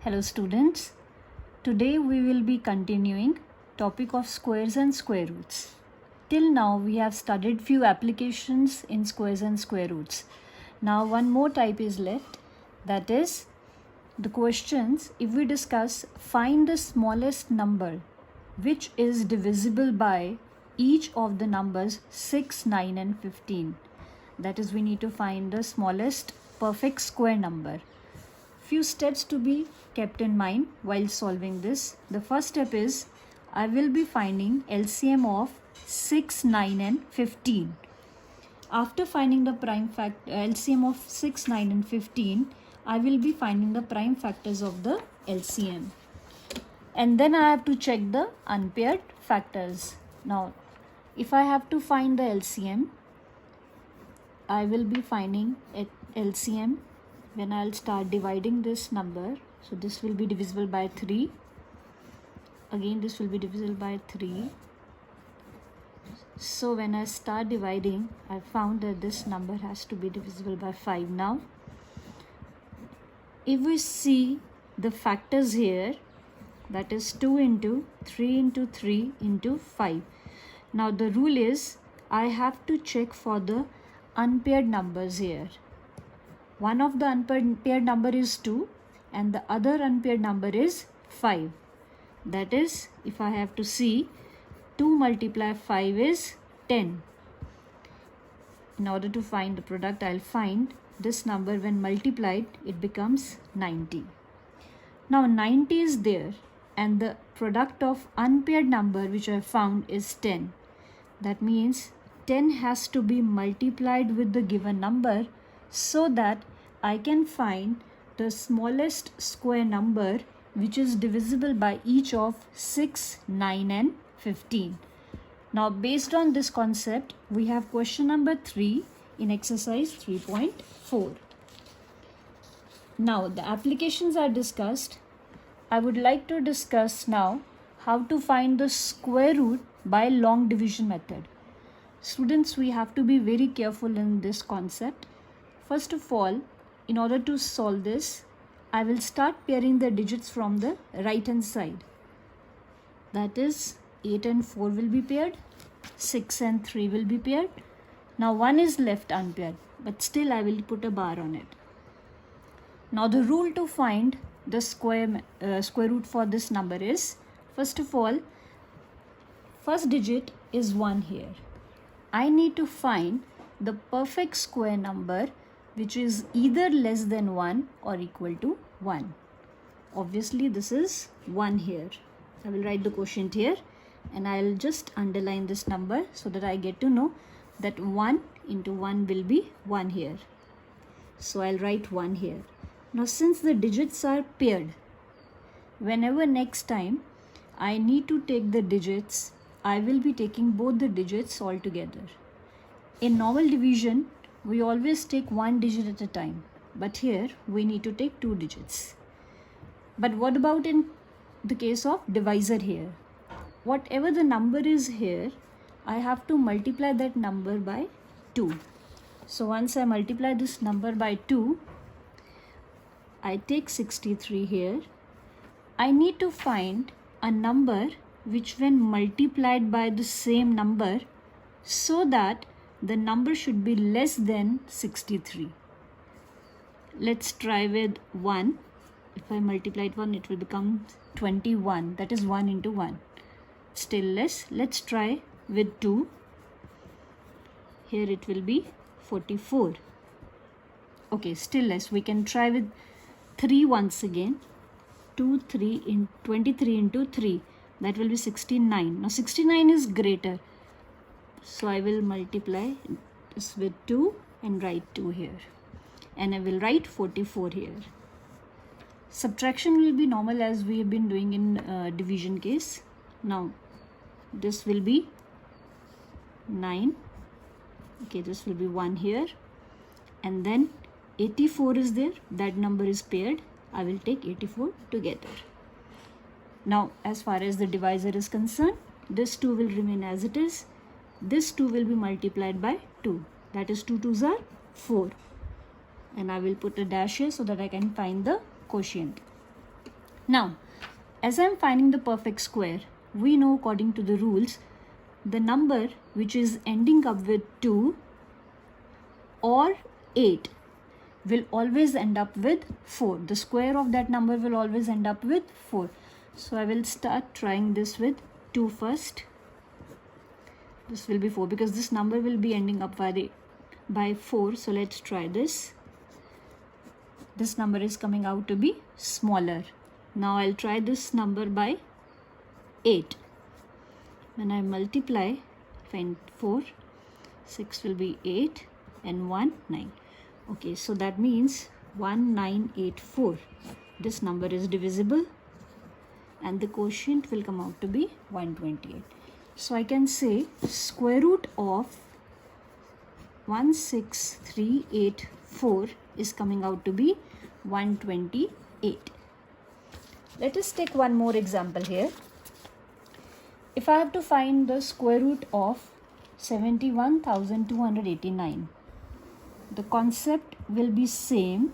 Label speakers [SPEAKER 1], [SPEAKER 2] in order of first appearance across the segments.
[SPEAKER 1] Hello students, today we will be continuing topic of squares and square roots. Till now we have studied few applications in squares and square roots. Now one more type is left, that is the questions. If we discuss find the smallest number which is divisible by each of the numbers 6, 9 and 15. That is, we need to find the smallest perfect square number. Few steps to be kept in mind while solving this. The first step is I will be finding LCM of 6, 9 and 15. After finding the prime LCM of 6, 9 and 15, I will be finding the prime factors of the LCM. And then I have to check the unpaired factors. Now, if I have to find the LCM, I will be finding LCM when I'll start dividing this number. So this will be divisible by 3. Again, this will be divisible by 3. So when I start dividing, I found that this number has to be divisible by 5 now. If we see the factors here, that is 2 into 3 into 3 into 5. Now the rule is I have to check for the unpaired numbers here. One of the unpaired number is 2 and the other unpaired number is 5. That is, if I have to see 2 multiply 5 is 10. In order to find the product, I'll find this number when multiplied, it becomes 90. Now 90 is there and the product of unpaired number which I found is 10. That means 10 has to be multiplied with the given number so that I can find the smallest square number which is divisible by each of 6, 9 and 15. Now based on this concept, we have question number 3 in exercise 3.4. Now the applications are discussed. I would like to discuss now how to find the square root by long division method. Students, we have to be very careful in this concept. First of all, in order to solve this, I will start pairing the digits from the right hand side. That is, 8 and 4 will be paired, 6 and 3 will be paired. Now 1 is left unpaired, but still I will put a bar on it. Now the rule to find the square root for this number is, first of all, first digit is 1 here. I need to find the perfect square number which is either less than 1 or equal to 1. Obviously this is 1 here. I will write the quotient here and I will just underline this number so that I get to know that 1 into 1 will be 1 here. So I'll write 1 here. Now since the digits are paired, whenever next time I need to take the digits, I will be taking both the digits all together. In normal division, we always take one digit at a time, but here we need to take 2 digits. But what about in the case of divisor here? Whatever the number is here, I have to multiply that number by 2. So once I multiply this number by 2, I take 63 here. I need to find a number which when multiplied by the same number so that the number should be less than 63. Let's try with 1. If I multiply it 1, it will become 21. That is 1 into 1. Still less. Let's try with 2. Here it will be 44. Okay, still less. We can try with 3 once again. 23 into 3. That will be 69. Now 69 is greater. So I will multiply this with 2 and write 2 here. And I will write 44 here. Subtraction will be normal as we have been doing in division case. Now this will be 9. Okay, this will be 1 here. And then 84 is there. That number is paired. I will take 84 together. Now as far as the divisor is concerned, this 2 will remain as it is. This 2 will be multiplied by 2. That is 2 2s are 4. And I will put a dash here so that I can find the quotient. Now, as I'm finding the perfect square, we know according to the rules, the number which is ending up with 2 or 8 will always end up with 4. The square of that number will always end up with 4. So I will start trying this with 2 first. This will be 4 because this number will be ending up by 4. So let's try this. This number is coming out to be smaller. Now I'll try this number by 8. When I multiply, find 4, 6 will be 8 and 1, 9. Okay, so that means 1984. This number is divisible and the quotient will come out to be 128. So I can say square root of 16384 is coming out to be 128. Let us take one more example here. If I have to find the square root of 71,289, the concept will be same.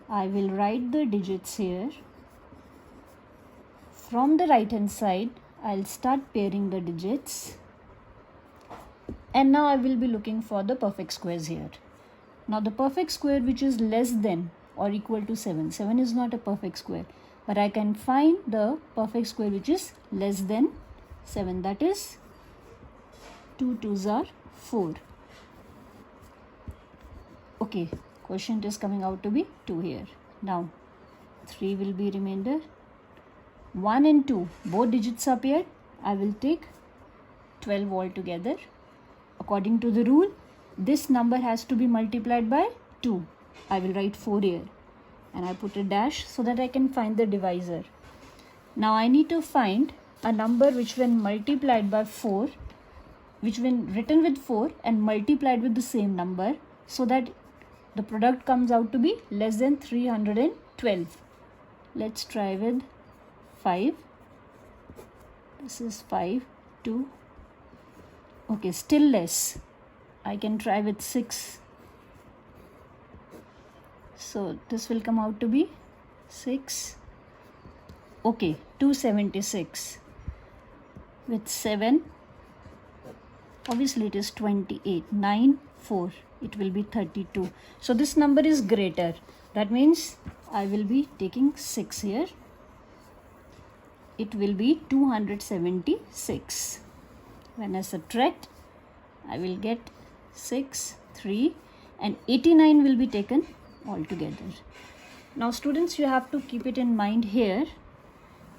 [SPEAKER 1] I will write the digits here. From the right hand side, I'll start pairing the digits. And now I will be looking for the perfect squares here. Now the perfect square which is less than or equal to 7. 7 is not a perfect square. But I can find the perfect square which is less than 7. That is 2 2s are 4. Okay, quotient is coming out to be 2 here. Now 3 will be remainder. 1 and 2, both digits are paired. I will take 12 altogether. According to the rule, this number has to be multiplied by 2. I will write 4 here. And I put a dash so that I can find the divisor. Now I need to find a number which when multiplied by 4, which when written with 4 and multiplied with the same number, so that the product comes out to be less than 312. Let's try with 5. This is 5, 2. Okay, still less. I can try with 6. So this will come out to be 6. Okay, 276. With 7, obviously it is 28. 9, 4, it will be 32. So this number is greater. That means I will be taking 6 here. It will be 276. When I subtract, I will get 6, 3 and 89 will be taken altogether. Now students, you have to keep it in mind here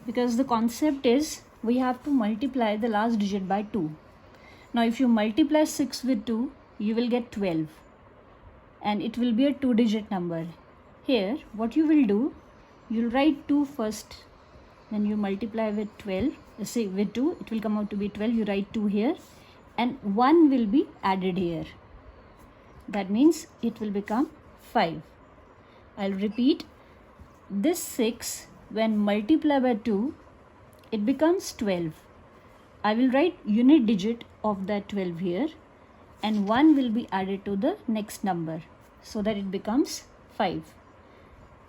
[SPEAKER 1] because the concept is we have to multiply the last digit by 2. Now if you multiply 6 with 2, you will get 12 and it will be a 2-digit number. Here what you will do, you'll write 2 first. When you multiply with 12, say with 2, it will come out to be 12. You write 2 here and 1 will be added here. That means it will become 5. I'll repeat. This 6 when multiplied by 2, it becomes 12. I will write unit digit of that 12 here and 1 will be added to the next number so that it becomes 5.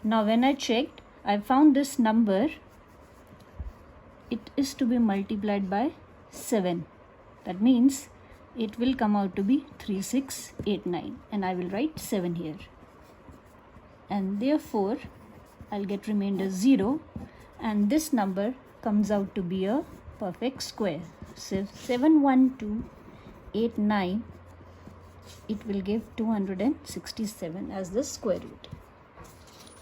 [SPEAKER 1] Now when I checked, I found this number. It is to be multiplied by 7. That means it will come out to be 3689 and I will write 7 here. And therefore, I'll get remainder 0 and this number comes out to be a perfect square. So 71289, it will give 267 as the square root.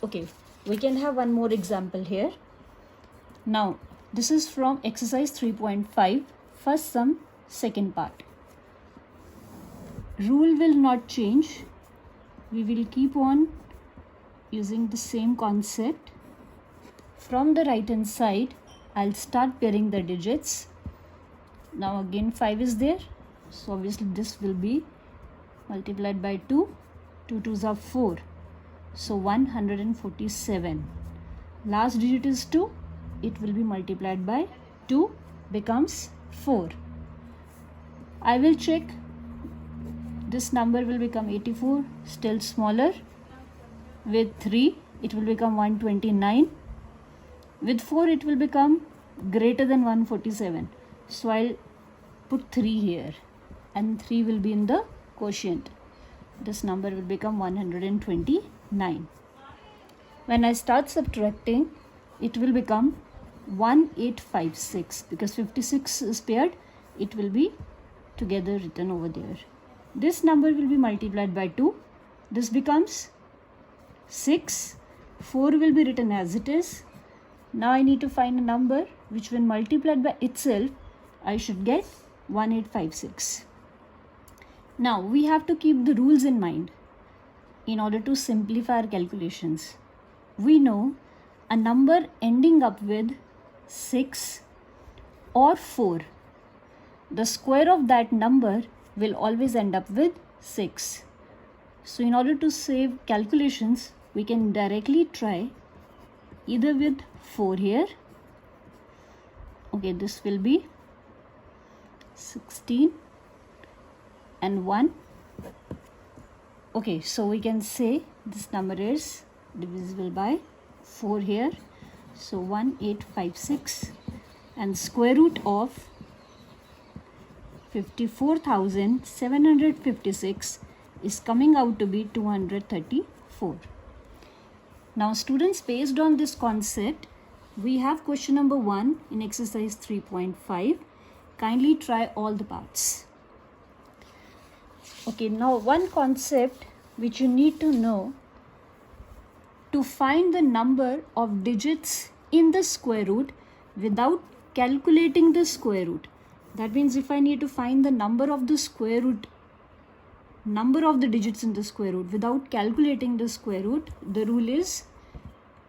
[SPEAKER 1] Okay, we can have one more example here. Now, this is from exercise 3.5, first sum, second part. Rule will not change. We will keep on using the same concept. From the right hand side, I'll start pairing the digits. Now again 5 is there. So obviously this will be multiplied by 2. 2 2s are 4. So 147. Last digit is 2. It will be multiplied by 2 becomes 4. I will check. This number will become 84, still smaller. With 3, it will become 129. With 4 it will become greater than 147. So I'll put 3 here and 3 will be in the quotient. This number will become 129. When I start subtracting, it will become 1856 because 56 is paired. It will be together written over there. This number will be multiplied by 2. This becomes 6. 4 will be written as it is. Now I need to find a number which when multiplied by itself, I should get 1856. Now we have to keep the rules in mind in order to simplify our calculations. We know a number ending up with 6 or 4. The square of that number will always end up with 6. So in order to save calculations, we can directly try either with 4 here. Okay, this will be 16 and 1. Okay, so we can say this number is divisible by 4 here. So 1856 and square root of 54,756 is coming out to be 234. Now students, based on this concept, we have question number 1 in exercise 3.5. Kindly try all the parts. Okay, now one concept which you need to know: to find the number of digits in the square root without calculating the square root. That means if I need to find the number of the square root, number of the digits in the square root without calculating the square root, the rule is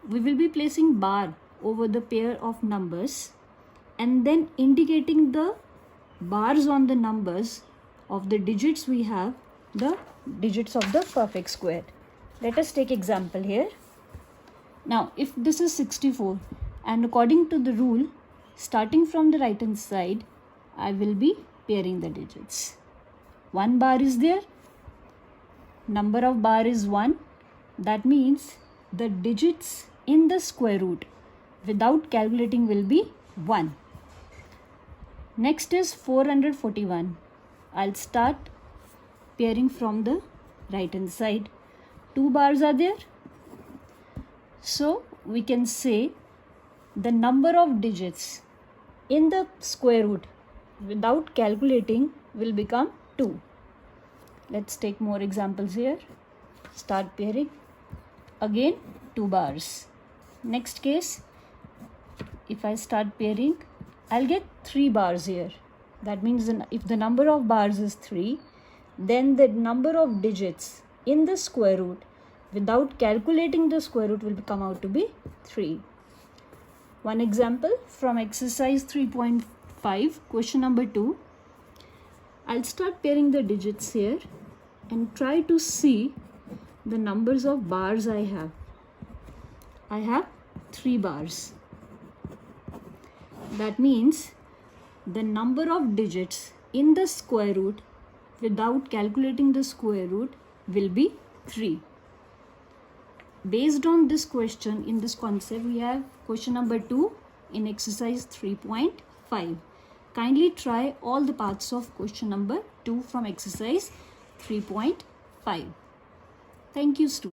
[SPEAKER 1] we will be placing bar over the pair of numbers and then indicating the bars on the numbers of the digits we have, the digits of the perfect square. Let us take example here. Now if this is 64 and according to the rule, starting from the right hand side, I will be pairing the digits. 1 bar is there, number of bar is 1. That means the digits in the square root without calculating will be 1. Next is 441. I'll start pairing from the right hand side. 2 bars are there. So we can say the number of digits in the square root without calculating will become 2. Let's take more examples here. Start pairing. Again 2 bars. Next case, if I start pairing, I'll get 3 bars here. That means if the number of bars is 3, then the number of digits in the square root without calculating the square root will come out to be 3. One example from exercise 3.5, question number 2. I'll start pairing the digits here and try to see the numbers of bars I have. I have 3 bars. That means the number of digits in the square root without calculating the square root will be 3. Based on this question, in this concept, we have question number 2 in exercise 3.5. Kindly try all the parts of question number 2 from exercise 3.5. Thank you, students.